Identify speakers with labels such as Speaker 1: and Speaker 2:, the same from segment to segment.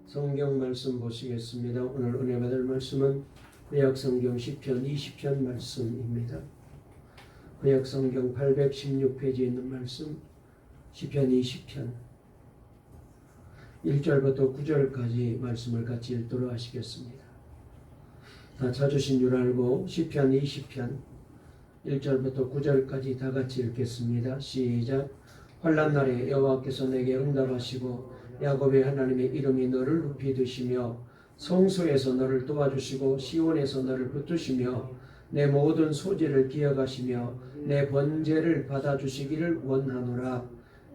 Speaker 1: 성경 말씀 보시겠습니다. 오늘 은혜 받을 말씀은 구약성경 시편 20편 말씀입니다. 구약성경 816페이지에 있는 말씀 시편 20편 1절부터 9절까지 말씀을 같이 읽도록 하시겠습니다. 다 찾으신 줄 알고 시편 20편 1절부터 9절까지 다 같이 읽겠습니다. 시작. 환난 날에 여호와께서 내게 응답하시고 야곱의 하나님의 이름이 너를 높이 드시며 성소에서 너를 도와주시고 시온에서 너를 붙드시며 내 모든 소재를 기억하시며 내 번제를 받아주시기를 원하노라.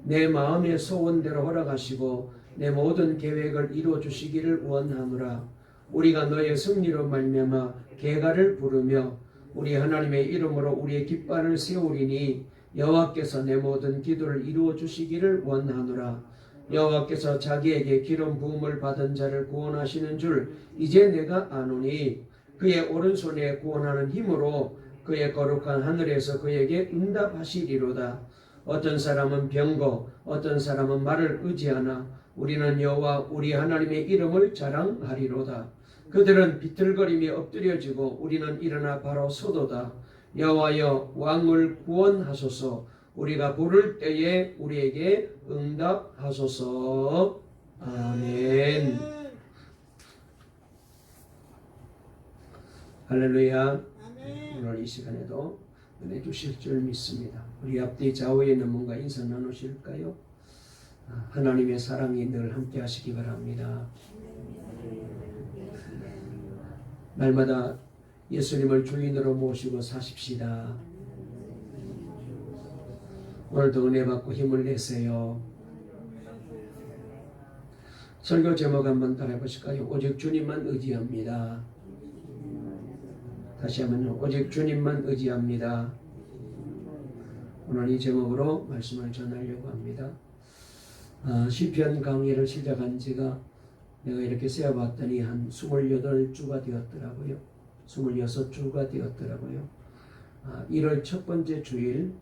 Speaker 1: 내 마음의 소원대로 허락하시고 내 모든 계획을 이루어주시기를 원하노라. 우리가 너의 승리로 말미암아 계가를 부르며 우리 하나님의 이름으로 우리의 깃발을 세우리니 여호와께서 내 모든 기도를 이루어주시기를 원하노라. 여호와께서 자기에게 기름 부음을 받은 자를 구원하시는 줄 이제 내가 아노니 그의 오른손에 구원하는 힘으로 그의 거룩한 하늘에서 그에게 응답하시리로다. 어떤 사람은 병거 어떤 사람은 말을 의지하나 우리는 여호와 우리 하나님의 이름을 자랑하리로다. 그들은 비틀거림이 엎드려지고 우리는 일어나 바로 서도다. 여호와여 왕을 구원하소서. 우리가 부를 때에 우리에게 응답하소서. 아멘. 할렐루야. 오늘 이 시간에도 은혜 주실 줄 믿습니다. 우리 앞뒤 좌우에 있는 뭔가 인사 나누실까요? 하나님의 사랑이 늘 함께 하시기 바랍니다. 날마다 예수님을 주인으로 모시고 사십시다. 오늘도 은혜 받고 힘을 내세요. 설교 제목 한번 따라해 보실까요? 오직 주님만 의지합니다. 다시 한번요. 오직 주님만 의지합니다. 오늘 이 제목으로 말씀을 전하려고 합니다. 시편 강의를 시작한 지가 내가 이렇게 세어봤더니 한 28주가 되었더라고요. 26주가 되었더라고요. 1월 첫 번째 주일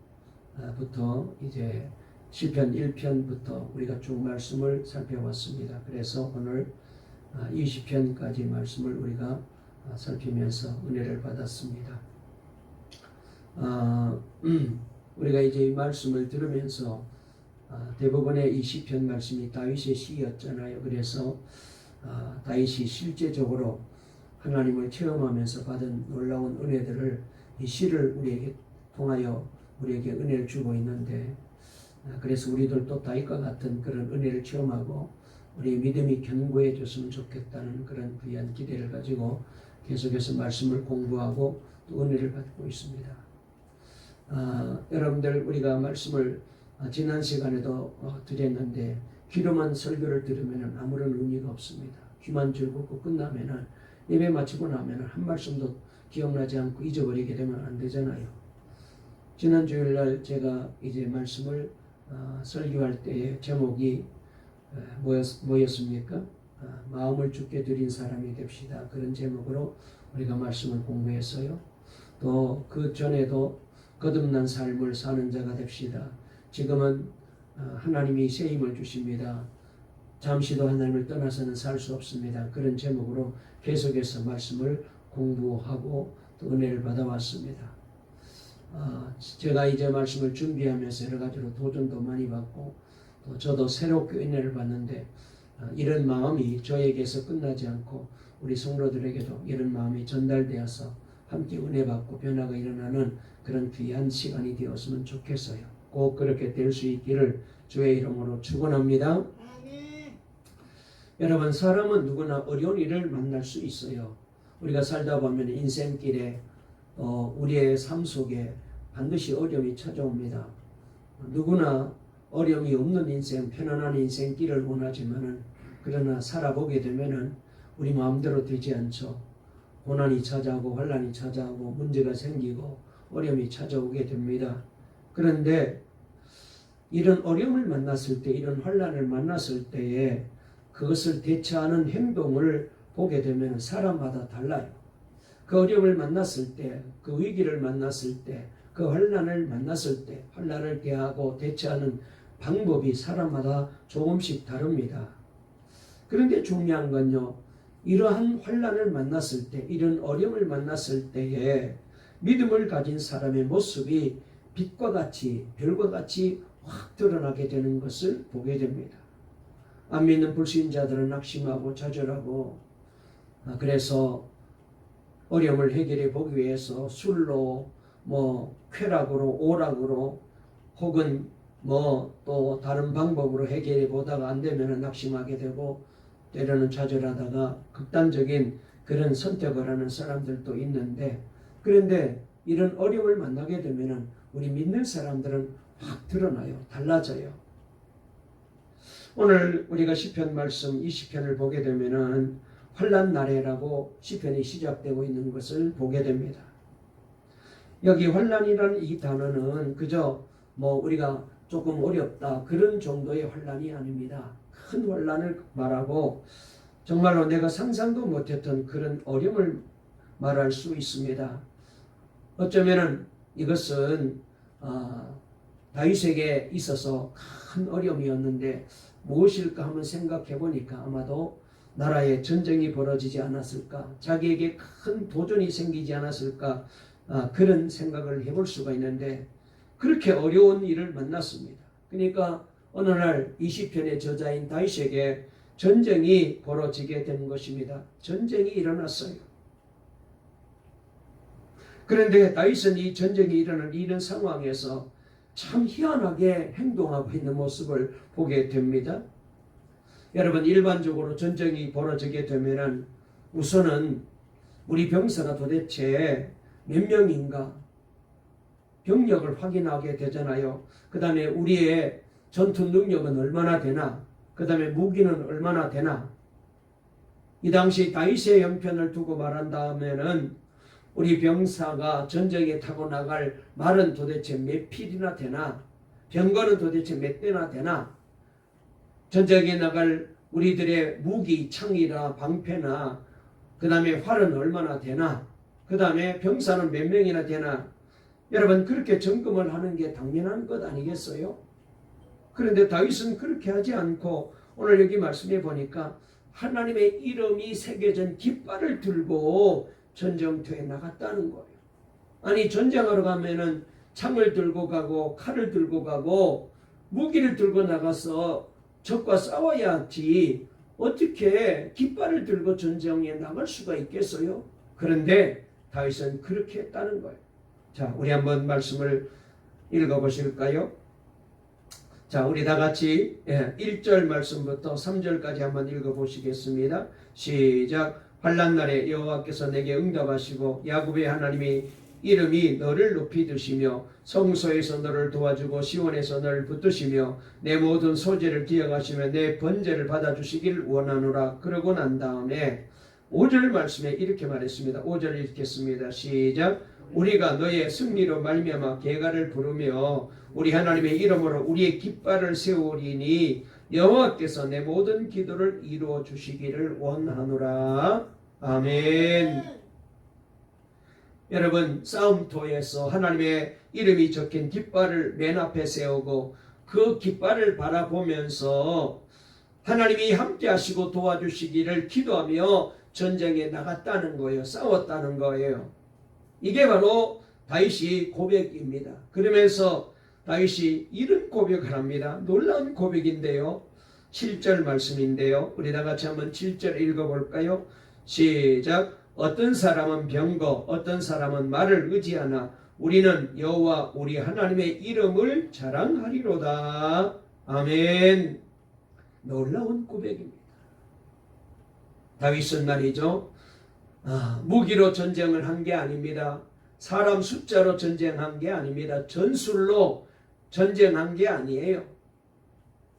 Speaker 1: 부터 이제 시편 1편부터 우리가 쭉 말씀을 살펴봤습니다. 그래서 오늘 20편까지 말씀을 우리가 살피면서 은혜를 받았습니다. 우리가 이제 이 말씀을 들으면서 대부분의 이 시편 말씀이 다윗의 시였잖아요. 그래서 다윗이 실제적으로 하나님을 체험하면서 받은 놀라운 은혜들을 이 시를 우리에게 통하여 우리에게 은혜를 주고 있는데, 그래서 우리들도 다윗과 같은 그런 은혜를 체험하고 우리 믿음이 견고해졌으면 좋겠다는 그런 귀한 기대를 가지고 계속해서 말씀을 공부하고 또 은혜를 받고 있습니다. 여러분들 우리가 말씀을 지난 시간에도 드렸는데 귀로만 설교를 들으면 아무런 의미가 없습니다. 귀만 즐겁고 끝나면은 예배 마치고 나면은 한 말씀도 기억나지 않고 잊어버리게 되면 안 되잖아요. 지난 주일날 제가 이제 말씀을 설교할 때의 제목이 뭐였습니까? 마음을 주께 드린 사람이 됩시다. 그런 제목으로 우리가 말씀을 공부했어요. 또 그 전에도 거듭난 삶을 사는 자가 됩시다. 지금은 하나님이 새 힘을 주십니다. 잠시도 하나님을 떠나서는 살 수 없습니다. 그런 제목으로 계속해서 말씀을 공부하고 또 은혜를 받아왔습니다. 제가 이제 말씀을 준비하면서 여러 가지로 도전도 많이 받고 또 저도 새롭게 은혜를 받는데 이런 마음이 저에게서 끝나지 않고 우리 성도들에게도 이런 마음이 전달되어서 함께 은혜 받고 변화가 일어나는 그런 귀한 시간이 되었으면 좋겠어요. 꼭 그렇게 될 수 있기를 주의 이름으로 축원합니다. 여러분, 사람은 누구나 어려운 일을 만날 수 있어요. 우리가 살다 보면 인생길에 우리의 삶 속에 반드시 어려움이 찾아옵니다. 누구나 어려움이 없는 인생, 편안한 인생길을 원하지만은 그러나 살아보게 되면은 우리 마음대로 되지 않죠. 고난이 찾아오고 환난이 찾아오고 문제가 생기고 어려움이 찾아오게 됩니다. 그런데 이런 어려움을 만났을 때, 이런 환난을 만났을 때에 그것을 대처하는 행동을 보게 되면 사람마다 달라요. 그 어려움을 만났을 때, 그 위기를 만났을 때, 그 환난을 만났을 때 환난을 대하고 대처하는 방법이 사람마다 조금씩 다릅니다. 그런데 중요한 건요, 이러한 환난을 만났을 때, 이런 어려움을 만났을 때에 믿음을 가진 사람의 모습이 빛과 같이, 별과 같이 확 드러나게 되는 것을 보게 됩니다. 안 믿는 불신자들은 낙심하고 좌절하고, 그래서 어려움을 해결해 보기 위해서 술로, 쾌락으로, 오락으로, 혹은 또 다른 방법으로 해결해 보다가 안 되면 낙심하게 되고, 때로는 좌절하다가 극단적인 그런 선택을 하는 사람들도 있는데, 그런데 이런 어려움을 만나게 되면 우리 믿는 사람들은 확 드러나요. 달라져요. 오늘 우리가 시편 말씀 20편을 보게 되면은 환난 날에라고 시편이 시작되고 있는 것을 보게 됩니다. 여기 환난이라는 이 단어는 그저 우리가 조금 어렵다 그런 정도의 환난이 아닙니다. 큰 환난을 말하고 정말로 내가 상상도 못했던 그런 어려움을 말할 수 있습니다. 어쩌면은 이것은 다윗에게 있어서 큰 어려움이었는데 무엇일까 한번 생각해 보니까 아마도 나라에 전쟁이 벌어지지 않았을까, 자기에게 큰 도전이 생기지 않았을까, 그런 생각을 해볼 수가 있는데 그렇게 어려운 일을 만났습니다. 그러니까 어느 날 이 시편의 저자인 다윗에게 전쟁이 벌어지게 된 것입니다. 전쟁이 일어났어요. 그런데 다윗은 이 전쟁이 일어난 이런 상황에서 참 희한하게 행동하고 있는 모습을 보게 됩니다. 여러분, 일반적으로 전쟁이 벌어지게 되면은 우선은 우리 병사가 도대체 몇 명인가 병력을 확인하게 되잖아요. 그 다음에 우리의 전투 능력은 얼마나 되나, 그 다음에 무기는 얼마나 되나. 이 당시 다윗의 형편을 두고 말한다면은 우리 병사가 전쟁에 타고 나갈 말은 도대체 몇 필이나 되나, 병거는 도대체 몇 대나 되나, 전쟁에 나갈 우리들의 무기, 창이나 방패나 그 다음에 활은 얼마나 되나, 그 다음에 병사는 몇 명이나 되나. 여러분, 그렇게 점검을 하는 게 당연한 것 아니겠어요? 그런데 다윗은 그렇게 하지 않고 오늘 여기 말씀해 보니까 하나님의 이름이 새겨진 깃발을 들고 전쟁터에 나갔다는 거예요. 아니, 전쟁하러 가면은 창을 들고 가고 칼을 들고 가고 무기를 들고 나가서 적과 싸워야지 어떻게 깃발을 들고 전쟁에 나갈 수가 있겠어요? 그런데 다윗은 그렇게 했다는 거예요. 자, 우리 한번 말씀을 읽어보실까요? 자, 우리 다 같이 1절 말씀부터 3절까지 한번 읽어보시겠습니다. 시작. 환난날에 여호와께서 내게 응답하시고 야곱의 하나님이 이름이 너를 높이 드시며 성소에서 너를 도와주고 시온에서 너를 붙드시며 내 모든 소재를 기억하시며 내 번제를 받아주시길 원하노라. 그러고 난 다음에 5절 말씀에 이렇게 말했습니다. 5절 읽겠습니다. 시작. 우리가 너의 승리로 말미암아 계가를 부르며 우리 하나님의 이름으로 우리의 깃발을 세우리니 여호와께서 내 모든 기도를 이루어 주시기를 원하노라. 아멘. 여러분, 싸움터에서 하나님의 이름이 적힌 깃발을 맨 앞에 세우고 그 깃발을 바라보면서 하나님이 함께 하시고 도와주시기를 기도하며 전쟁에 나갔다는 거예요. 싸웠다는 거예요. 이게 바로 다윗이 고백입니다. 그러면서 다윗이 이런 고백을 합니다. 놀라운 고백인데요. 7절 말씀인데요. 우리 다 같이 한번 7절 읽어볼까요? 시작. 어떤 사람은 병거, 어떤 사람은 말을 의지하나 우리는 여호와 우리 하나님의 이름을 자랑하리로다. 아멘. 놀라운 고백입니다. 다윗은 말이죠. 무기로 전쟁을 한 게 아닙니다. 사람 숫자로 전쟁한 게 아닙니다. 전술로 전쟁한 게 아니에요.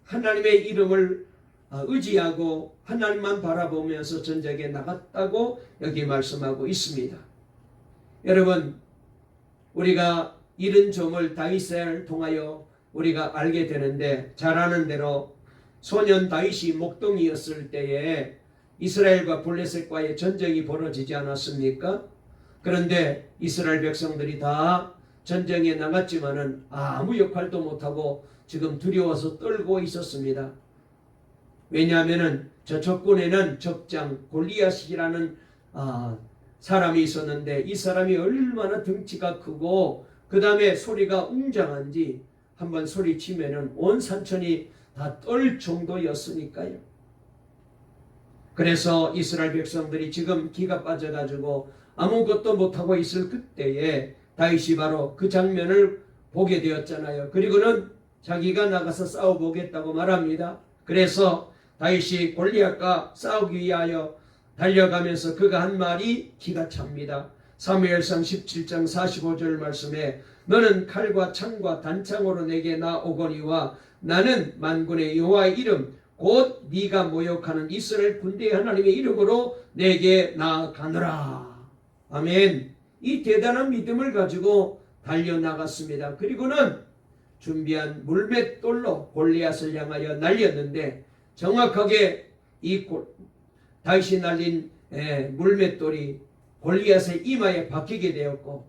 Speaker 1: 하나님의 이름을 의지하고 하나님만 바라보면서 전쟁에 나갔다고 여기 말씀하고 있습니다. 여러분, 우리가 이런 점을 다윗을 통하여 우리가 알게 되는데, 잘 아는 대로 소년 다윗이 목동이었을 때에 이스라엘과 블레셋과의 전쟁이 벌어지지 않았습니까? 그런데 이스라엘 백성들이 다 전쟁에 나갔지만은 아무 역할도 못하고 지금 두려워서 떨고 있었습니다. 왜냐하면은 저 적군에는 적장 골리앗이라는 사람이 있었는데 이 사람이 얼마나 덩치가 크고 그 다음에 소리가 웅장한지 한번 소리치면은 온 산천이 다 떨 정도였으니까요. 그래서 이스라엘 백성들이 지금 기가 빠져가지고 아무것도 못하고 있을 그때에 다윗이 바로 그 장면을 보게 되었잖아요. 그리고는 자기가 나가서 싸워보겠다고 말합니다. 그래서 다윗이 골리앗과 싸우기 위하여 달려가면서 그가 한 말이 기가 찹니다. 사무엘상 17장 45절 말씀에 너는 칼과 창과 단창으로 내게 나오거니와 나는 만군의 여호와의 이름 곧 네가 모욕하는 이스라엘 군대의 하나님의 이름으로 내게 나아가느라. 아멘. 이 대단한 믿음을 가지고 달려나갔습니다. 그리고는 준비한 물맷돌로 골리앗을 향하여 날렸는데 정확하게 이 다윗이 날린 물맷돌이 골리앗의 이마에 박히게 되었고,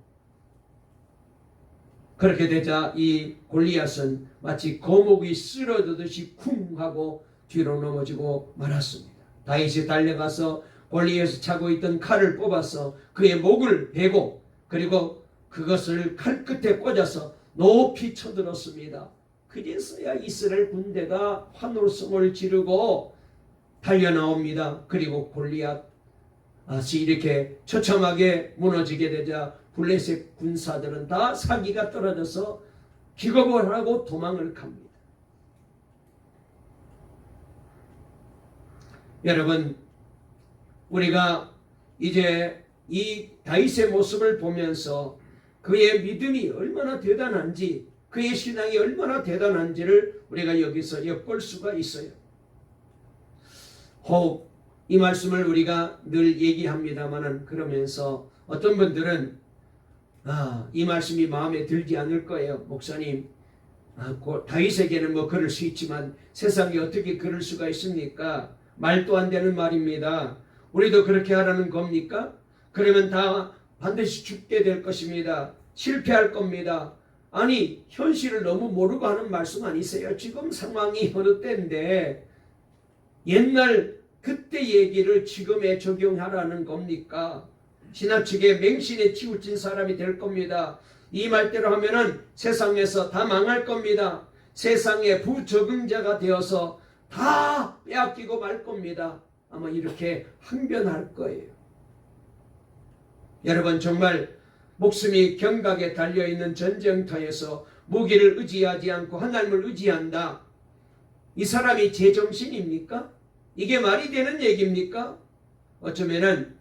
Speaker 1: 그렇게 되자 이 골리앗은 마치 거목이 쓰러지듯이 쿵 하고 뒤로 넘어지고 말았습니다. 다윗이 달려가서 골리앗이 차고 있던 칼을 뽑아서 그의 목을 베고 그리고 그것을 칼 끝에 꽂아서 높이 쳐들었습니다. 그래서야 이스라엘 군대가 환호성을 지르고 달려나옵니다. 그리고 골리앗이 이렇게 처참하게 무너지게 되자 블레셋 군사들은 다 사기가 떨어져서 기겁을 하고 도망을 갑니다. 여러분, 우리가 이제 이 다윗의 모습을 보면서 그의 믿음이 얼마나 대단한지, 그의 신앙이 얼마나 대단한지를 우리가 여기서 엿볼 수가 있어요. 혹 이 말씀을 우리가 늘 얘기합니다만은 그러면서 어떤 분들은 이 말씀이 마음에 들지 않을 거예요. 목사님, 다윗에게는 뭐 그럴 수 있지만 세상에 어떻게 그럴 수가 있습니까? 말도 안 되는 말입니다. 우리도 그렇게 하라는 겁니까? 그러면 다 반드시 죽게 될 것입니다. 실패할 겁니다. 아니, 현실을 너무 모르고 하는 말씀 아니세요? 지금 상황이 어느 때인데 옛날 그때 얘기를 지금에 적용하라는 겁니까? 지나치게 맹신에 치우친 사람이 될 겁니다. 이 말대로 하면은 세상에서 다 망할 겁니다. 세상의 부적응자가 되어서 다 빼앗기고 말 겁니다. 아마 이렇게 항변할 거예요. 여러분, 정말 목숨이 경각에 달려있는 전쟁터에서 무기를 의지하지 않고 하나님을 의지한다. 이 사람이 제정신입니까? 이게 말이 되는 얘기입니까? 어쩌면은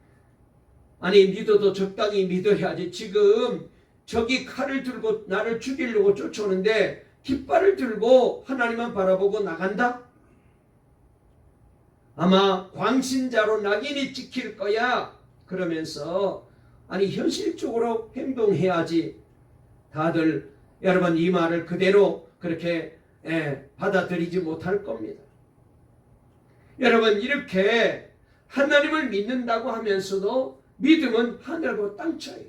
Speaker 1: 아니, 믿어도 적당히 믿어야지. 지금 적이 칼을 들고 나를 죽이려고 쫓아오는데 깃발을 들고 하나님만 바라보고 나간다? 아마 광신자로 낙인이 찍힐 거야. 그러면서 아니, 현실적으로 행동해야지. 다들 여러분 이 말을 그대로 그렇게 받아들이지 못할 겁니다. 여러분, 이렇게 하나님을 믿는다고 하면서도 믿음은 하늘과 땅 차이에요.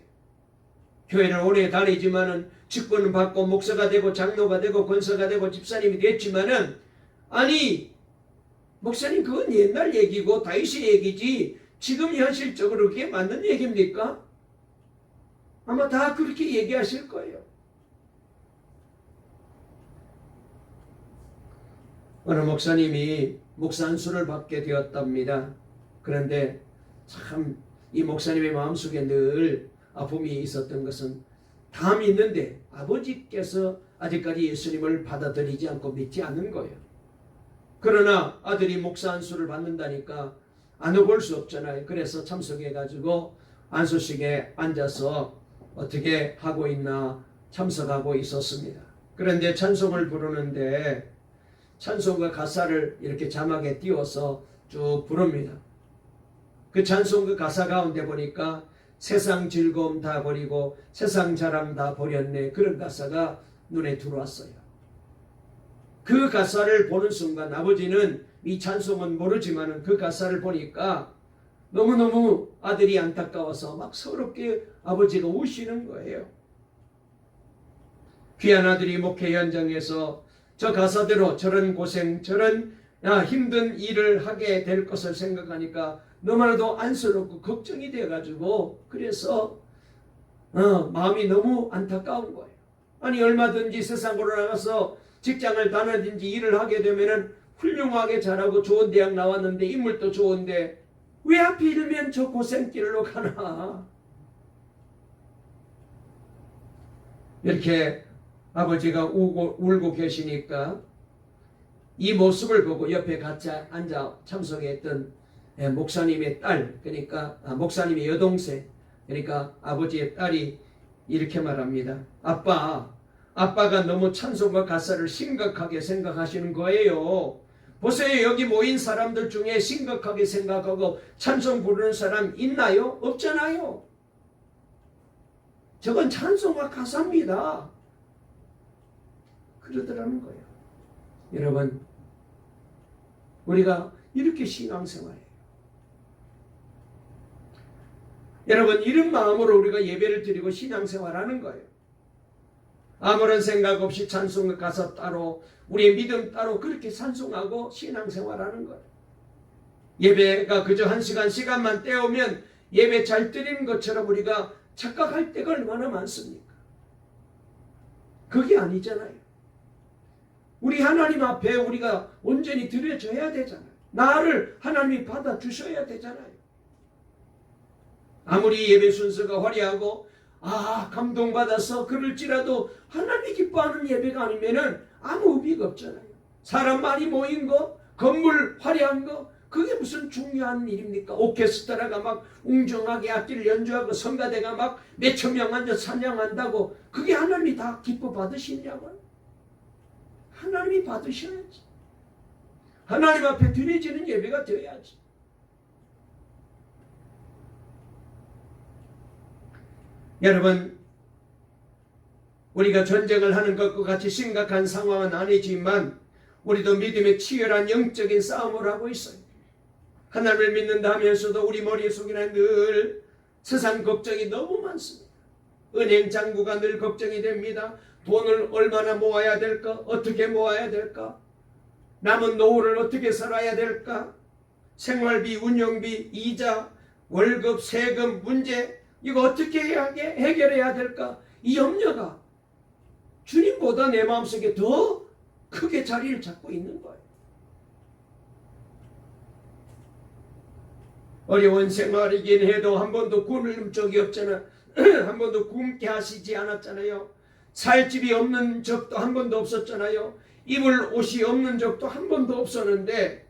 Speaker 1: 교회를 오래 다니지만은 직분을 받고 목사가 되고 장로가 되고 권사가 되고 집사님이 됐지만은 아니, 목사님 그건 옛날 얘기고 다윗의 얘기지 지금 현실적으로 그게 맞는 얘기입니까? 아마 다 그렇게 얘기하실 거예요. 어느 목사님이 목사 안수를 받게 되었답니다. 그런데 참 이 목사님의 마음속에 늘 아픔이 있었던 것은 다 믿는데 아버지께서 아직까지 예수님을 받아들이지 않고 믿지 않는 거예요. 그러나 아들이 목사 안수를 받는다니까 안 오볼 수 없잖아요. 그래서 참석해가지고 안수식에 앉아서 어떻게 하고 있나 참석하고 있었습니다. 그런데 찬송을 부르는데 찬송과 가사를 이렇게 자막에 띄워서 쭉 부릅니다. 그 찬송 그 가사 가운데 보니까 세상 즐거움 다 버리고 세상 자랑 다 버렸네, 그런 가사가 눈에 들어왔어요. 그 가사를 보는 순간 아버지는 이 찬송은 모르지만 그 가사를 보니까 너무너무 아들이 안타까워서 막 서럽게 아버지가 우시는 거예요. 귀한 아들이 목회 현장에서 저 가사대로 저런 고생, 저런 힘든 일을 하게 될 것을 생각하니까 너무나도 안쓰럽고 걱정이 돼가지고 그래서 마음이 너무 안타까운 거예요. 아니 얼마든지 세상으로 나가서 직장을 다니든지 일을 하게 되면은 훌륭하게 잘하고 좋은 대학 나왔는데 인물도 좋은데 왜 하필이면 저 고생길로 가나. 이렇게 아버지가 울고 계시니까 이 모습을 보고 옆에 같이 앉아 참석했던 목사님의 딸, 그러니까 목사님의 여동생, 그러니까 아버지의 딸이 이렇게 말합니다. 아빠가 너무 찬송과 가사를 심각하게 생각하시는 거예요. 보세요. 여기 모인 사람들 중에 심각하게 생각하고 찬송 부르는 사람 있나요? 없잖아요. 저건 찬송과 가사입니다. 그러더라는 거예요. 여러분, 우리가 이렇게 신앙생활해요. 여러분, 이런 마음으로 우리가 예배를 드리고 신앙생활하는 거예요. 아무런 생각 없이 찬송과 가사 따로 우리의 믿음 따로 그렇게 찬송하고 신앙생활하는 거예요. 예배가 그저 한 시간만 때우면 예배 잘 드리는 것처럼 우리가 착각할 때가 얼마나 많습니까? 그게 아니잖아요. 우리 하나님 앞에 우리가 온전히 드려져야 되잖아요. 나를 하나님이 받아주셔야 되잖아요. 아무리 예배 순서가 화려하고 감동받아서 그럴지라도 하나님이 기뻐하는 예배가 아니면은 아무 의미가 없잖아요. 사람 많이 모인 거, 건물 화려한 거, 그게 무슨 중요한 일입니까? 오케스트라가 막 웅장하게 악기를 연주하고 성가대가 막 몇천 명 앉아 찬양한다고 그게 하나님이 다 기뻐 받으시냐고요? 하나님이 받으셔야지. 하나님 앞에 드려지는 예배가 되어야지. 여러분, 우리가 전쟁을 하는 것과 같이 심각한 상황은 아니지만 우리도 믿음의 치열한 영적인 싸움을 하고 있어요. 하나님을 믿는다 하면서도 우리 머릿속에는 늘 세상 걱정이 너무 많습니다. 은행 잔고가 늘 걱정이 됩니다. 돈을 얼마나 모아야 될까? 어떻게 모아야 될까? 남은 노후를 어떻게 살아야 될까? 생활비, 운영비, 이자, 월급, 세금 문제 이거 어떻게 해결해야 될까? 이 염려가 주님보다 내 마음속에 더 크게 자리를 잡고 있는 거예요. 어려운 생활이긴 해도 한 번도 굶은 적이 없잖아. 한 번도 굶게 하시지 않았잖아요. 살 집이 없는 적도 한 번도 없었잖아요. 입을 옷이 없는 적도 한 번도 없었는데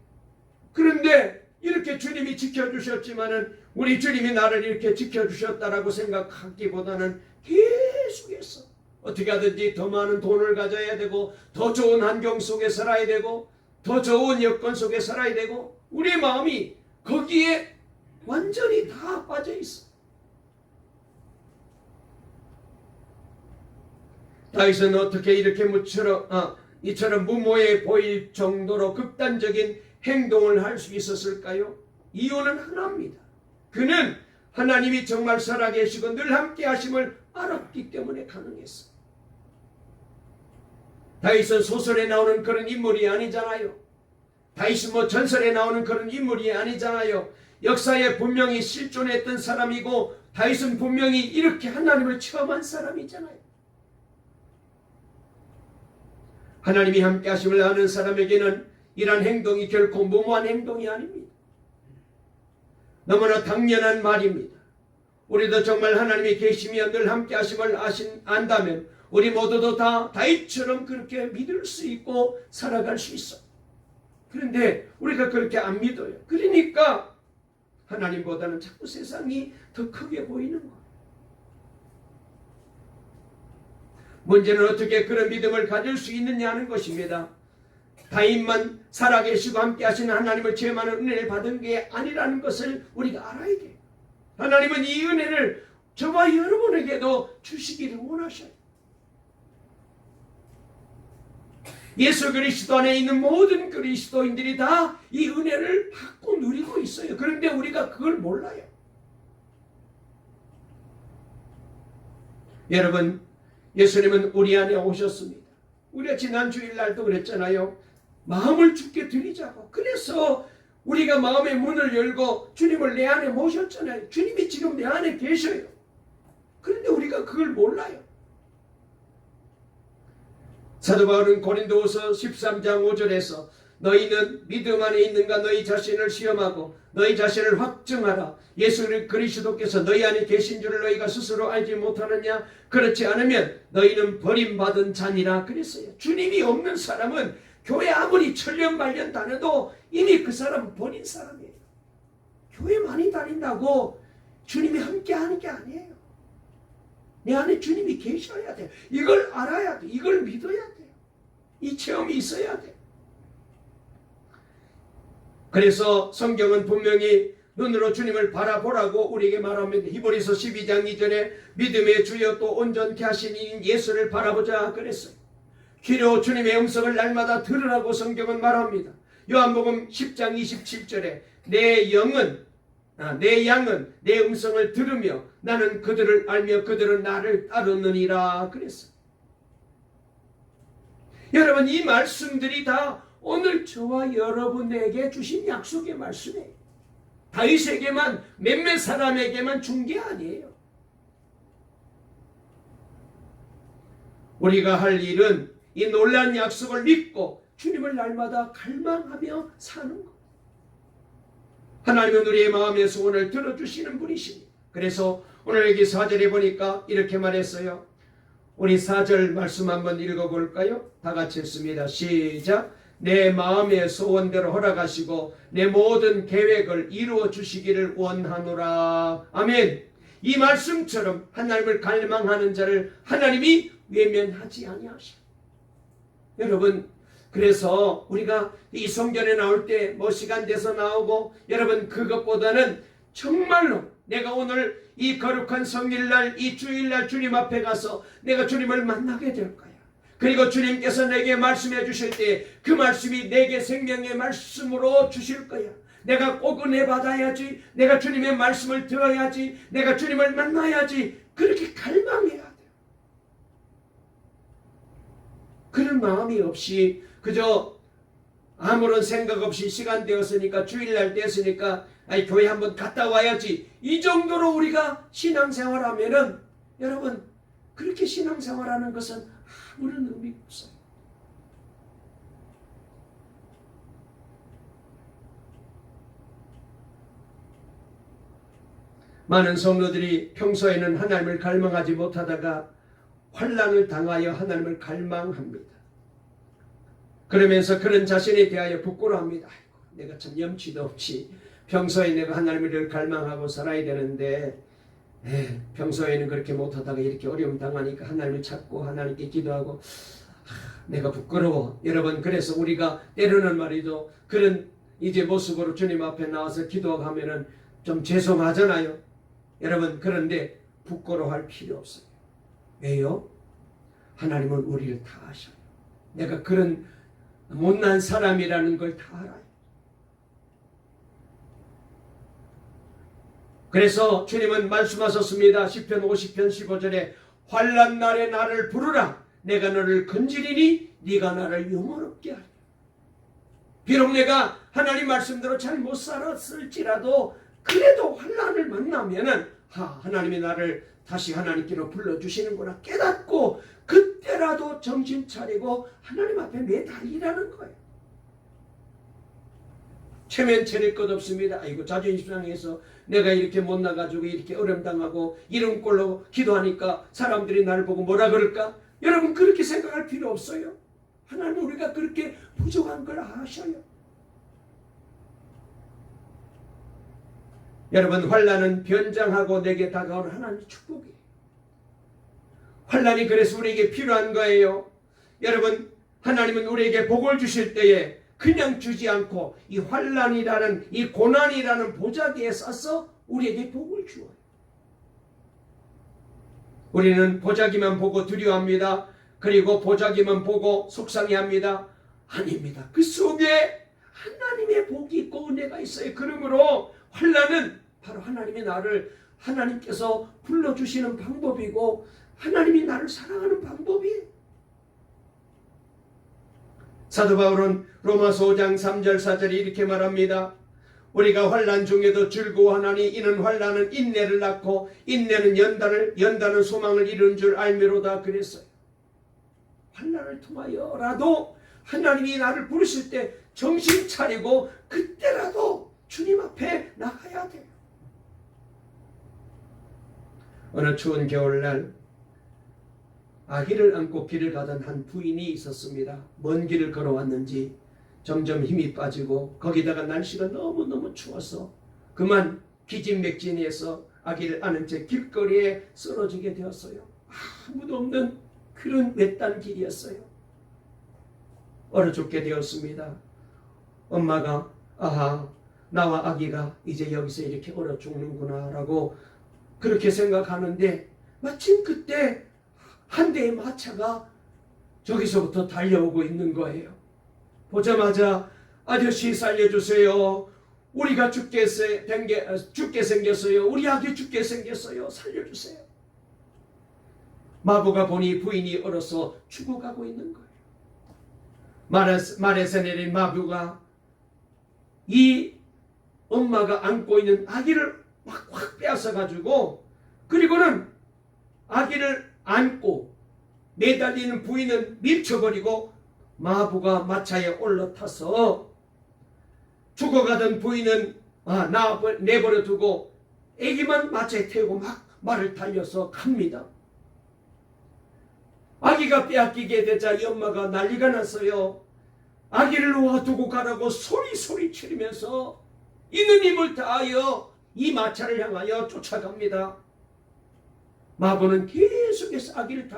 Speaker 1: 그런데 이렇게 주님이 지켜주셨지만은 우리 주님이 나를 이렇게 지켜주셨다라고 생각하기보다는 계속해서 어떻게 하든지 더 많은 돈을 가져야 되고 더 좋은 환경 속에 살아야 되고 더 좋은 여건 속에 살아야 되고 우리의 마음이 거기에 완전히 다 빠져 있어. 다윗은 어떻게 이렇게 이처럼 무모해 보일 정도로 극단적인 행동을 할 수 있었을까요? 이유는 하나입니다. 그는 하나님이 정말 살아계시고 늘 함께 하심을 알았기 때문에 가능했어. 다윗은 소설에 나오는 그런 인물이 아니잖아요. 다윗은 전설에 나오는 그런 인물이 아니잖아요. 역사에 분명히 실존했던 사람이고 다윗은 분명히 이렇게 하나님을 체험한 사람이잖아요. 하나님이 함께 하심을 아는 사람에게는 이런 행동이 결코 무모한 행동이 아닙니다. 너무나 당연한 말입니다. 우리도 정말 하나님이 계시며 늘 함께 하심을 안다면 우리 모두도 다 다윗처럼 그렇게 믿을 수 있고 살아갈 수 있어요. 그런데 우리가 그렇게 안 믿어요. 그러니까 하나님보다는 자꾸 세상이 더 크게 보이는 거예요. 문제는 어떻게 그런 믿음을 가질 수 있느냐는 것입니다. 다윗만 살아계시고 함께 하시는 하나님을 체험하는 은혜를 받은 게 아니라는 것을 우리가 알아야 돼요. 하나님은 이 은혜를 저와 여러분에게도 주시기를 원하셔요. 예수 그리스도 안에 있는 모든 그리스도인들이 다 이 은혜를 받고 누리고 있어요. 그런데 우리가 그걸 몰라요. 여러분, 예수님은 우리 안에 오셨습니다. 우리가 지난 주일날도 그랬잖아요. 마음을 주께 드리자고. 그래서 우리가 마음의 문을 열고 주님을 내 안에 모셨잖아요. 주님이 지금 내 안에 계셔요. 그런데 우리가 그걸 몰라요. 사도 바울은 고린도후서 13장 5절에서 너희는 믿음 안에 있는가 너희 자신을 시험하고 너희 자신을 확증하라. 예수 그리스도께서 너희 안에 계신 줄을 너희가 스스로 알지 못하느냐. 그렇지 않으면 너희는 버림받은 자니라 그랬어요. 주님이 없는 사람은 교회 아무리 천년만년 다녀도 이미 그 사람은 버린 사람이에요. 교회 많이 다닌다고 주님이 함께 하는 게 아니에요. 내 안에 주님이 계셔야 돼요. 이걸 알아야 돼요. 이걸 믿어야 돼요. 이 체험이 있어야 돼요. 그래서 성경은 분명히 눈으로 주님을 바라보라고 우리에게 말합니다. 히브리서 12장 2절에 믿음의 주여 또 온전케 하신 이인 예수를 바라보자 그랬어요. 귀로 주님의 음성을 날마다 들으라고 성경은 말합니다. 요한복음 10장 27절에 내 양은 내 음성을 들으며 나는 그들을 알며 그들은 나를 따르느니라 그랬어요. 여러분, 이 말씀들이 다 오늘 저와 여러분에게 주신 약속의 말씀이에요. 다윗에게만 몇몇 사람에게만 준 게 아니에요. 우리가 할 일은 이 놀라운 약속을 믿고 주님을 날마다 갈망하며 사는 것. 하나님은 우리의 마음의 소원을 들어주시는 분이십니다. 그래서 오늘 여기 4절에 보니까 이렇게 말했어요. 우리 4절 말씀 한번 읽어볼까요? 다 같이 읽습니다. 시작. 내 마음의 소원대로 허락하시고 내 모든 계획을 이루어 주시기를 원하노라. 아멘. 이 말씀처럼 하나님을 갈망하는 자를 하나님이 외면하지 아니하시오. 여러분, 그래서 우리가 이 성전에 나올 때 뭐 시간 돼서 나오고, 여러분 그것보다는 정말로 내가 오늘 이 거룩한 성일날 이 주일날 주님 앞에 가서 내가 주님을 만나게 될 거야. 그리고 주님께서 내게 말씀해 주실 때 그 말씀이 내게 생명의 말씀으로 주실 거야. 내가 꼭 은혜 받아야지, 내가 주님의 말씀을 들어야지, 내가 주님을 만나야지, 그렇게 갈망해야 돼. 그런 마음이 없이 그저 아무런 생각 없이 시간 되었으니까 주일날 됐으니까 교회 한번 갔다 와야지, 이 정도로 우리가 신앙생활하면은 여러분, 그렇게 신앙생활하는 것은 아무런 의미가 없어요. 많은 성도들이 평소에는 하나님을 갈망하지 못하다가 환난을 당하여 하나님을 갈망합니다. 그러면서 그런 자신에 대하여 부끄러워합니다. 아이고, 내가 참 염치도 없이 평소에 내가 하나님을 갈망하고 살아야 되는데 평소에는 그렇게 못하다가 이렇게 어려움 당하니까 하나님을 찾고 하나님께 기도하고 내가 부끄러워. 여러분, 그래서 우리가 때로는 말이죠, 그런 이제 모습으로 주님 앞에 나와서 기도하면은 좀 죄송하잖아요. 여러분, 그런데 부끄러워할 필요 없어요. 왜요? 하나님은 우리를 다 아셔요. 내가 그런 못난 사람이라는 걸 다 알아요. 그래서 주님은 말씀하셨습니다. 시편 50편 15절에 환난 날에 나를 부르라. 내가 너를 건지리니 네가 나를 영원롭게 하리라. 비록 내가 하나님 말씀대로 잘 못 살았을지라도 그래도 환난을 만나면은 하나님이 나를 다시 하나님께로 불러주시는구나 깨닫고 그때라도 정신 차리고 하나님 앞에 매달리라는 거예요. 체면 차릴 것 없습니다. 아이고, 자존심 상해서 내가 이렇게 못 나가지고 이렇게 어려움 당하고 이런 꼴로 기도하니까 사람들이 나를 보고 뭐라 그럴까? 여러분, 그렇게 생각할 필요 없어요. 하나님은 우리가 그렇게 부족한 걸 아셔요. 여러분, 환난은 변장하고 내게 다가오는 하나님의 축복이에요. 환난이 그래서 우리에게 필요한 거예요. 여러분, 하나님은 우리에게 복을 주실 때에 그냥 주지 않고 이 환난이라는 이 고난이라는 보자기에 싸서 우리에게 복을 주어요. 우리는 보자기만 보고 두려워합니다. 그리고 보자기만 보고 속상해합니다. 아닙니다. 그 속에 하나님의 복이 있고 은혜가 있어요. 그러므로 환난은 바로 하나님이 나를, 하나님께서 불러주시는 방법이고 하나님이 나를 사랑하는 방법이에요. 사도 바울은 로마서 5장 3절 4절에 이렇게 말합니다. 우리가 환난 중에도 즐거워하나니 이는 환난은 인내를 낳고 인내는 연단은 소망을 이루는 줄 알미로다 그랬어요. 환난을 통하여라도 하나님이 나를 부르실 때 정신 차리고 그때라도 주님 앞에 나가야 돼요. 어느 추운 겨울날 아기를 안고 길을 가던 한 부인이 있었습니다. 먼 길을 걸어왔는지 점점 힘이 빠지고 거기다가 날씨가 너무너무 추워서 그만 기진맥진해서 아기를 안은 채 길거리에 쓰러지게 되었어요. 아무도 없는 그런 외딴 길이었어요. 얼어 죽게 되었습니다. 엄마가 아하, 나와 아기가 이제 여기서 이렇게 얼어 죽는구나 라고 그렇게 생각하는데 마침 그때 한 대의 마차가 저기서부터 달려오고 있는 거예요. 보자마자 아저씨 살려주세요. 우리가 죽게 생겼어요. 우리 아기 죽게 생겼어요. 살려주세요. 마부가 보니 부인이 얼어서 죽어가고 있는 거예요. 말에서 내린 마부가 이 엄마가 안고 있는 아기를 확 빼앗아가지고 그리고는 아기를 안고 매달리는 부인은 밀쳐버리고 마부가 마차에 올라타서 죽어가던 부인은 내버려 두고 아기만 마차에 태우고 막 말을 달려서 갑니다. 아기가 빼앗기게 되자 이 엄마가 난리가 났어요. 아기를 놓아두고 가라고 소리 치르면서 있는 힘을 다하여 이 마차를 향하여 쫓아갑니다. 마부는 계속해서 아기를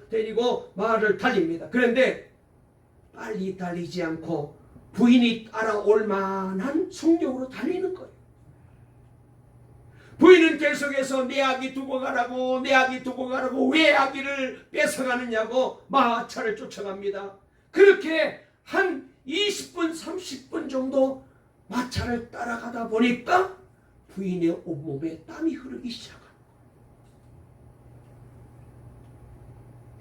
Speaker 1: 데리고 말을 달립니다. 그런데 빨리 달리지 않고 부인이 따라올 만한 속력으로 달리는 거예요. 부인은 계속해서 내 아기 두고 가라고 왜 아기를 뺏어가느냐고 마차를 쫓아갑니다. 그렇게 한 20분 30분 정도 마차를 따라가다 보니까 부인의 온몸에 땀이 흐르기 시작합니다.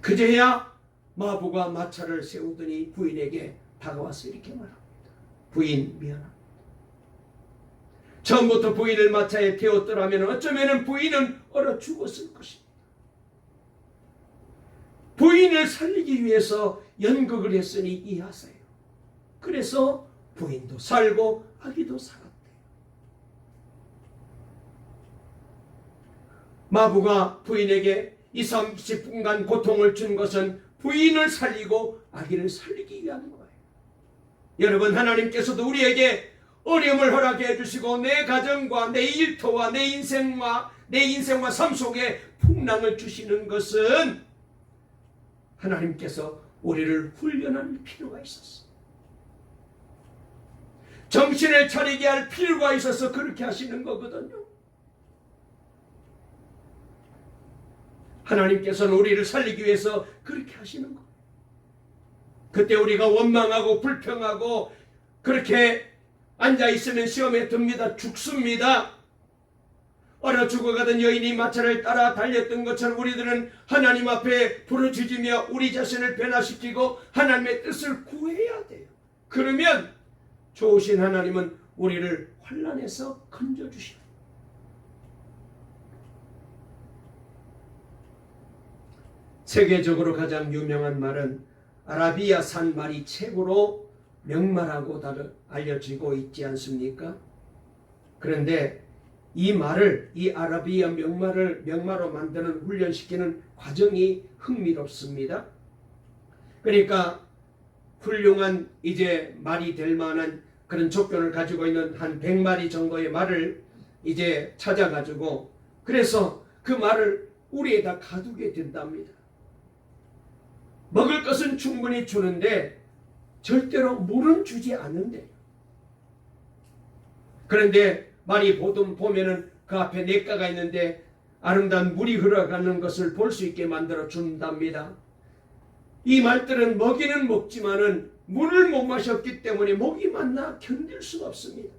Speaker 1: 그제야 마부가 마차를 세우더니 부인에게 다가와서 이렇게 말합니다. 부인 미안합니다. 처음부터 부인을 마차에 태웠더라면 어쩌면 부인은 얼어 죽었을 것입니다. 부인을 살리기 위해서 연극을 했으니 이해하세요. 그래서 부인도 살고 아기도 살았대요. 마부가 부인에게 20-30분간 고통을 준 것은 부인을 살리고 아기를 살리기 위한 거예요. 여러분, 하나님께서도 우리에게 어려움을 허락해 주시고 내 가정과 내 일터와 내 인생과 삶 속에 풍랑을 주시는 것은 하나님께서 우리를 훈련할 필요가 있었어. 정신을 차리게 할 필요가 있어서 그렇게 하시는 거거든요. 하나님께서는 우리를 살리기 위해서 그렇게 하시는 거예요. 그때 우리가 원망하고 불평하고 그렇게 앉아있으면 시험에 듭니다. 죽습니다. 얼어 죽어가던 여인이 마차를 따라 달렸던 것처럼 우리들은 하나님 앞에 부르짖으며 우리 자신을 변화시키고 하나님의 뜻을 구해야 돼요. 그러면 좋으신 하나님은 우리를 환난에서 건져주셔요. 세계적으로 가장 유명한 말은 아라비아 산 말이 최고로 명말하고 알려지고 있지 않습니까? 그런데 이 말을, 이 아라비아 명말로 만드는 훈련시키는 과정이 흥미롭습니다. 그러니까 훌륭한 이제 말이 될 만한 그런 조건을 가지고 있는 한 100마리 정도의 말을 이제 찾아가지고 그래서 그 말을 우리에다 가두게 된답니다. 먹을 것은 충분히 주는데 절대로 물은 주지 않는데요. 그런데 말이 보면은 그 앞에 냇가가 있는데 아름다운 물이 흘러가는 것을 볼 수 있게 만들어 준답니다. 이 말들은 먹이는 먹지만은 물을 못 마셨기 때문에 목이 만나 견딜 수가 없습니다.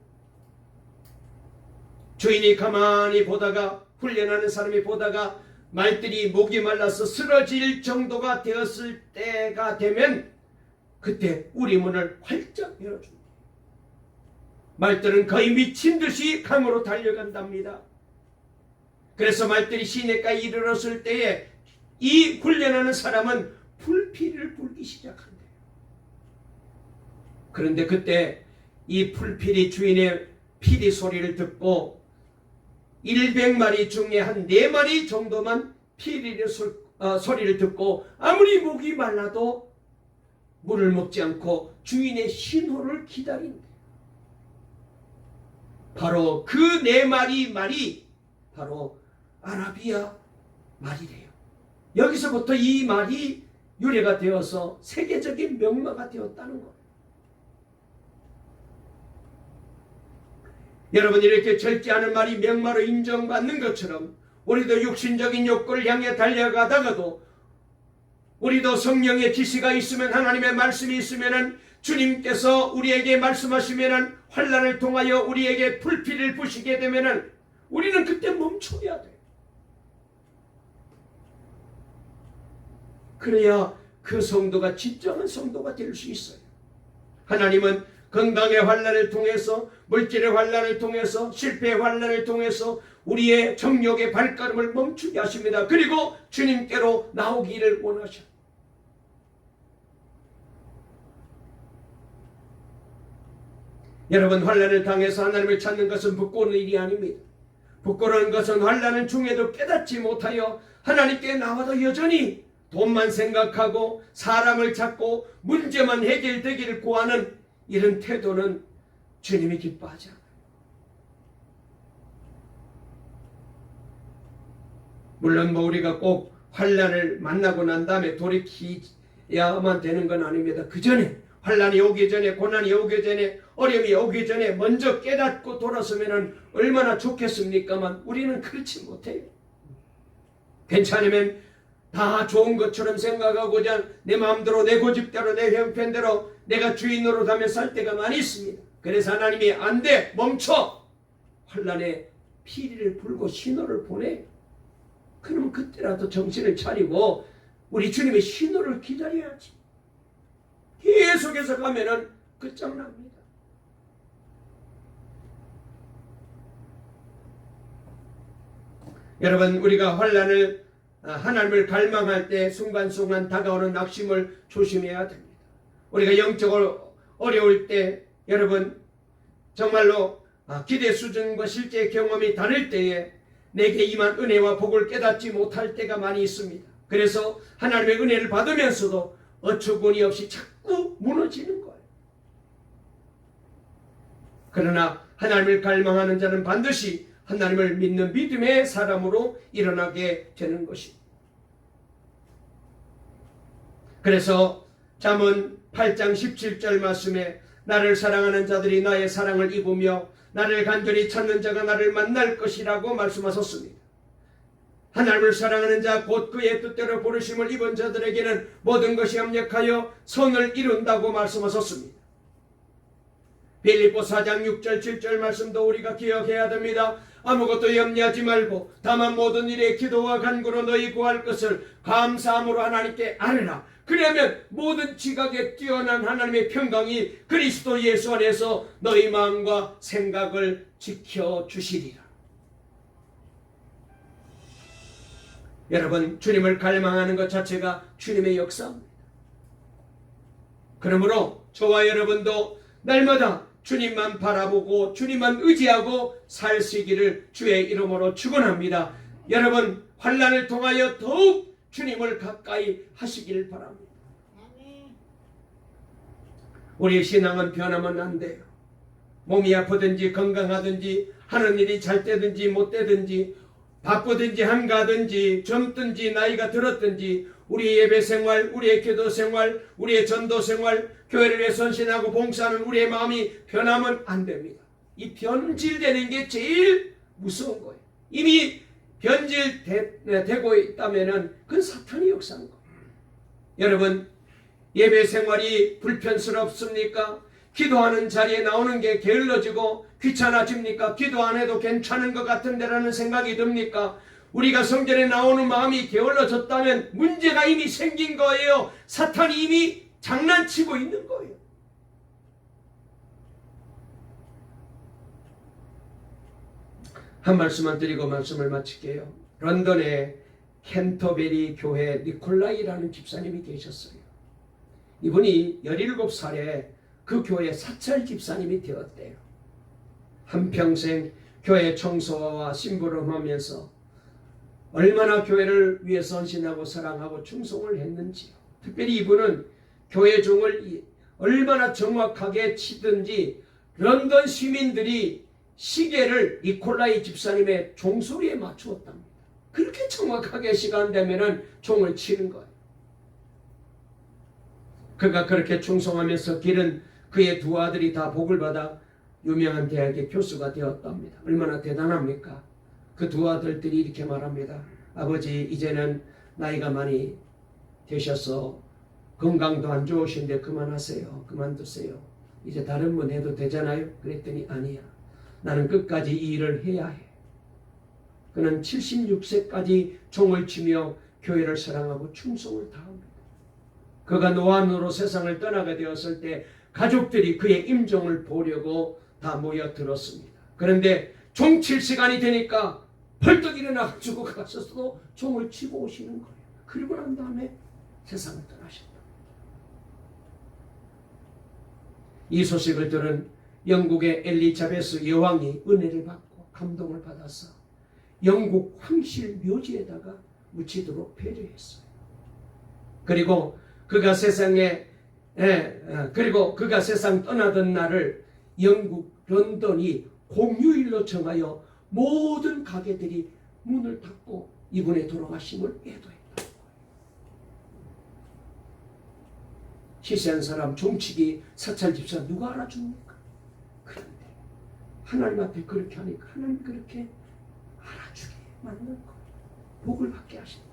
Speaker 1: 주인이 가만히 보다가 훈련하는 사람이 보다가 말들이 목이 말라서 쓰러질 정도가 되었을 때가 되면 그때 우리 문을 활짝 열어줍니다. 말들은 거의 미친 듯이 강으로 달려간답니다. 그래서 말들이 시내가에 이르렀을 때에 이 훈련하는 사람은 풀피리를 불기 시작한대요. 그런데 그때 이 풀피리 주인의 피리 소리를 듣고 100마리 중에 한 4마리 정도만 피리의 소리를 듣고 아무리 목이 말라도 물을 먹지 않고 주인의 신호를 기다린대요. 바로 그 4마리 말이 바로 아라비아 말이래요. 여기서부터 이 말이 유래가 되어서 세계적인 명마가 되었다는 것. 여러분, 이렇게 절제하는 말이 명마로 인정받는 것처럼 우리도 육신적인 욕구를 향해 달려가다가도 우리도 성령의 지시가 있으면, 하나님의 말씀이 있으면, 주님께서 우리에게 말씀하시면 환난을 통하여 우리에게 불피를 부시게 되면 우리는 그때 멈춰야 돼요. 그래야 그 성도가 진정한 성도가 될 수 있어요. 하나님은 건강의 환난을 통해서, 물질의 환난을 통해서, 실패의 환난을 통해서 우리의 정욕의 발걸음을 멈추게 하십니다. 그리고 주님께로 나오기를 원하셔요. 여러분, 환난을 당해서 하나님을 찾는 것은 부끄러운 일이 아닙니다. 부끄러운 것은 환난 중에도 깨닫지 못하여 하나님께 나와도 여전히 돈만 생각하고 사람을 찾고 문제만 해결되기를 구하는 이런 태도는 주님이 기뻐하지 않아요. 물론 우리가 꼭 환난을 만나고 난 다음에 돌이켜야만 되는 건 아닙니다. 그 전에, 환난이 오기 전에, 고난이 오기 전에, 어려움이 오기 전에 먼저 깨닫고 돌아서면 얼마나 좋겠습니까만 우리는 그렇지 못해요. 괜찮으면 다 좋은 것처럼 생각하고자 내 마음대로, 내 고집대로, 내 형편대로 내가 주인으로 가며 살 때가 많이 있습니다. 그래서 하나님이 안 돼, 멈춰, 환난에 피리를 불고 신호를 보내. 그러면 그때라도 정신을 차리고 우리 주님의 신호를 기다려야지. 계속해서 가면은 끝장납니다. 여러분, 우리가 환난을, 하나님을 갈망할 때 순간순간 다가오는 낙심을 조심해야 됩니다. 우리가 영적으로 어려울 때, 여러분, 정말로 기대 수준과 실제 경험이 다를 때에 내게 임한 은혜와 복을 깨닫지 못할 때가 많이 있습니다. 그래서 하나님의 은혜를 받으면서도 어처구니 없이 자꾸 무너지는 거예요. 그러나 하나님을 갈망하는 자는 반드시 하나님을 믿는 믿음의 사람으로 일어나게 되는 것입니다. 그래서 잠언 8장 17절 말씀에 나를 사랑하는 자들이 나의 사랑을 입으며 나를 간절히 찾는 자가 나를 만날 것이라고 말씀하셨습니다. 하나님을 사랑하는 자, 곧 그의 뜻대로 부르심을 입은 자들에게는 모든 것이 합력하여 선을 이룬다고 말씀하셨습니다. 빌립보 4장 6절 7절 말씀도 우리가 기억해야 됩니다. 아무것도 염려하지 말고 다만 모든 일에 기도와 간구로 너희 구할 것을 감사함으로 하나님께 아뢰라. 그러면 모든 지각에 뛰어난 하나님의 평강이 그리스도 예수 안에서 너희 마음과 생각을 지켜주시리라. 여러분, 주님을 갈망하는 것 자체가 주님의 역사입니다. 그러므로 저와 여러분도 날마다 주님만 바라보고 주님만 의지하고 살 수 있기를 주의 이름으로 축원합니다. 여러분, 환난을 통하여 더욱 주님을 가까이 하시기를 바랍니다. 우리의 신앙은 변하면 안 돼요. 몸이 아프든지 건강하든지 하는 일이 잘 되든지 못 되든지 바쁘든지 한가든지 젊든지 나이가 들었든지 우리의 예배 생활, 우리의 기도 생활, 우리의 전도 생활, 교회를 위해 헌신하고 봉사하는 우리의 마음이 변하면 안 됩니다. 이 변질되는 게 제일 무서운 거예요. 이미 변질되고 있다면 그건 사탄의 역사인 거예요. 여러분, 예배 생활이 불편스럽습니까? 기도하는 자리에 나오는 게 게을러지고 귀찮아집니까? 기도 안 해도 괜찮은 것 같은데라는 생각이 듭니까? 우리가 성전에 나오는 마음이 게을러졌다면 문제가 이미 생긴 거예요. 사탄이 이미 장난치고 있는 거예요. 한 말씀만 드리고 말씀을 마칠게요. 런던에 캔터베리 교회 니콜라이라는 집사님이 계셨어요. 이분이 17살에 그 교회 사찰 집사님이 되었대요. 한평생 교회 청소와 심부름하면서 얼마나 교회를 위해 헌신하고 사랑하고 충성을 했는지요. 특별히 이분은 교회 종을 얼마나 정확하게 치든지 런던 시민들이 시계를 니콜라이 집사님의 종소리에 맞추었답니다. 그렇게 정확하게 시간 되면은 종을 치는 거예요. 그가 그렇게 충성하면서 기른 그의 두 아들이 다 복을 받아 유명한 대학의 교수가 되었답니다. 얼마나 대단합니까? 그 두 아들들이 이렇게 말합니다. 아버지, 이제는 나이가 많이 되셔서 건강도 안 좋으신데 그만하세요. 그만두세요. 이제 다른 분 해도 되잖아요. 그랬더니 아니야. 나는 끝까지 이 일을 해야 해. 그는 76세까지 종을 치며 교회를 사랑하고 충성을 다합니다. 그가 노안으로 세상을 떠나게 되었을 때 가족들이 그의 임종을 보려고 다 모여들었습니다. 그런데 종 칠 시간이 되니까 벌떡 일어나가지고 가셔서도 종을 치고 오시는 거예요. 그리고 난 다음에 세상을 떠나셨다. 이 소식을 들은 영국의 엘리자베스 여왕이 은혜를 받고 감동을 받아서 영국 황실 묘지에다가 묻히도록 배려했어요. 그리고 그가 세상 떠나던 날을 영국 런던이 공휴일로 정하여 모든 가게들이 문을 닫고 이분의 돌아가심을 애도했다. 시세한 사람, 종치기, 사찰 집사 누가 알아줍니까? 그런데 하나님 앞에 그렇게 하니까 하나님 그렇게 알아주게 만든 거예요. 복을 받게 하신 거예요.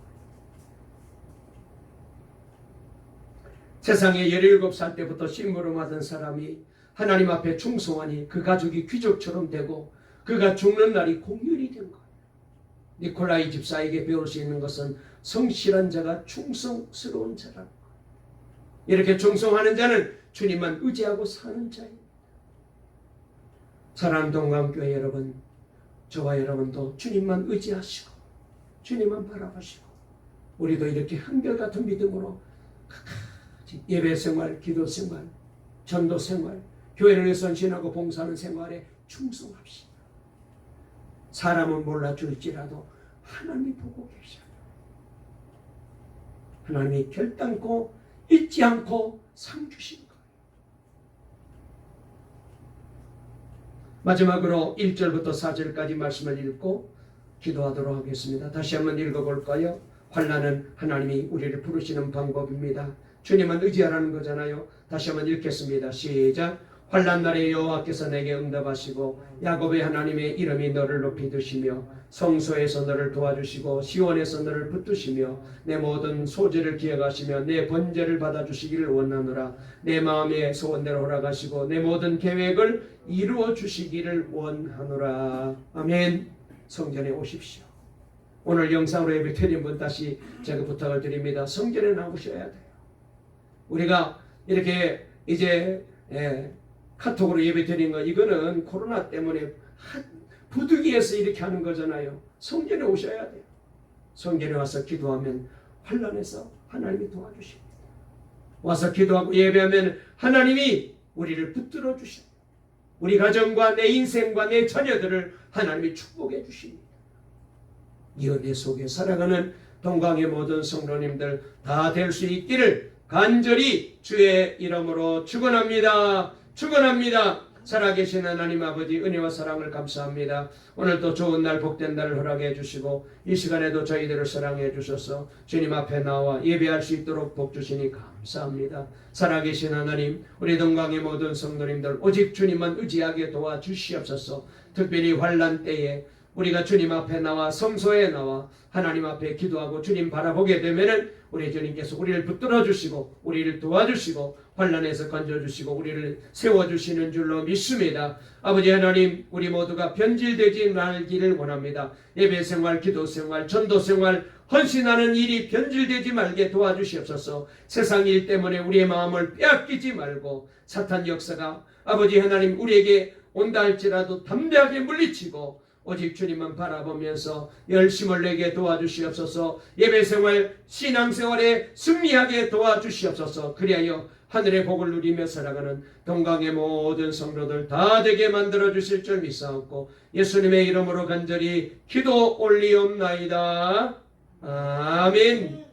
Speaker 1: 세상에 17살 때부터 심부름하던 사람이 하나님 앞에 충성하니 그 가족이 귀족처럼 되고 그가 죽는 날이 공휴일이 된 거예요. 니콜라이 집사에게 배울 수 있는 것은 성실한 자가 충성스러운 자라는 거예요. 이렇게 충성하는 자는 주님만 의지하고 사는 자입니다. 사랑하는 동감교회 여러분, 저와 여러분도 주님만 의지하시고 주님만 바라보시고 우리도 이렇게 한결같은 믿음으로 예배생활, 기도생활, 전도생활, 교회를 위해서 헌신하고 봉사하는 생활에 충성합시다. 사람은 몰라줄지라도 하나님이 보고 계셔요. 하나님이 결단코 잊지 않고 상 주신 거예요. 마지막으로 1절부터 4절까지 말씀을 읽고 기도하도록 하겠습니다. 다시 한번 읽어볼까요? 환난은 하나님이 우리를 부르시는 방법입니다. 주님은 의지하라는 거잖아요. 다시 한번 읽겠습니다. 시작. 환난 날에 여호와께서 내게 응답하시고 야곱의 하나님의 이름이 너를 높이 드시며 성소에서 너를 도와주시고 시온에서 너를 붙드시며 내 모든 소재를 기억하시며 내 번제를 받아주시기를 원하노라. 내 마음의 소원대로 허락하시고 내 모든 계획을 이루어 주시기를 원하노라. 아멘. 성전에 오십시오. 오늘 영상으로 예배 드린 분 다시 제가 부탁을 드립니다. 성전에 나오셔야 돼요. 우리가 이렇게 이제 카톡으로 예배 드린 거 이거는 코로나 때문에 부득이해서 이렇게 하는 거잖아요. 성전에 오셔야 돼요. 성전에 와서 기도하면 환난에서 하나님이 도와주십니다. 와서 기도하고 예배하면 하나님이 우리를 붙들어 주십니다. 우리 가정과 내 인생과 내 자녀들을 하나님이 축복해 주십니다. 이 은혜 속에 살아가는 동강의 모든 성도님들 다 될 수 있기를 간절히 주의 이름으로 축원합니다. 축원합니다. 살아계신 하나님 아버지 은혜와 사랑을 감사합니다. 오늘도 좋은 날 복된 날을 허락해 주시고 이 시간에도 저희들을 사랑해 주셔서 주님 앞에 나와 예배할 수 있도록 복 주시니 감사합니다. 살아계신 하나님, 우리 동강의 모든 성도님들 오직 주님만 의지하게 도와주시옵소서. 특별히 환난 때에 우리가 주님 앞에 나와 성소에 나와 하나님 앞에 기도하고 주님 바라보게 되면은 우리 주님께서 우리를 붙들어 주시고 우리를 도와주시고 환난에서 건져주시고 우리를 세워주시는 줄로 믿습니다. 아버지 하나님, 우리 모두가 변질되지 말기를 원합니다. 예배생활, 기도생활, 전도생활, 헌신하는 일이 변질되지 말게 도와주시옵소서. 세상 일 때문에 우리의 마음을 빼앗기지 말고 사탄 역사가 아버지 하나님 우리에게 온다 할지라도 담대하게 물리치고 오직 주님만 바라보면서 열심을 내게 도와주시옵소서. 예배생활, 신앙생활에 승리하게 도와주시옵소서. 그리하여 하늘의 복을 누리며 살아가는 동강의 모든 성도들 다 되게 만들어 주실 줄 믿사옵고 예수님의 이름으로 간절히 기도 올리옵나이다. 아멘.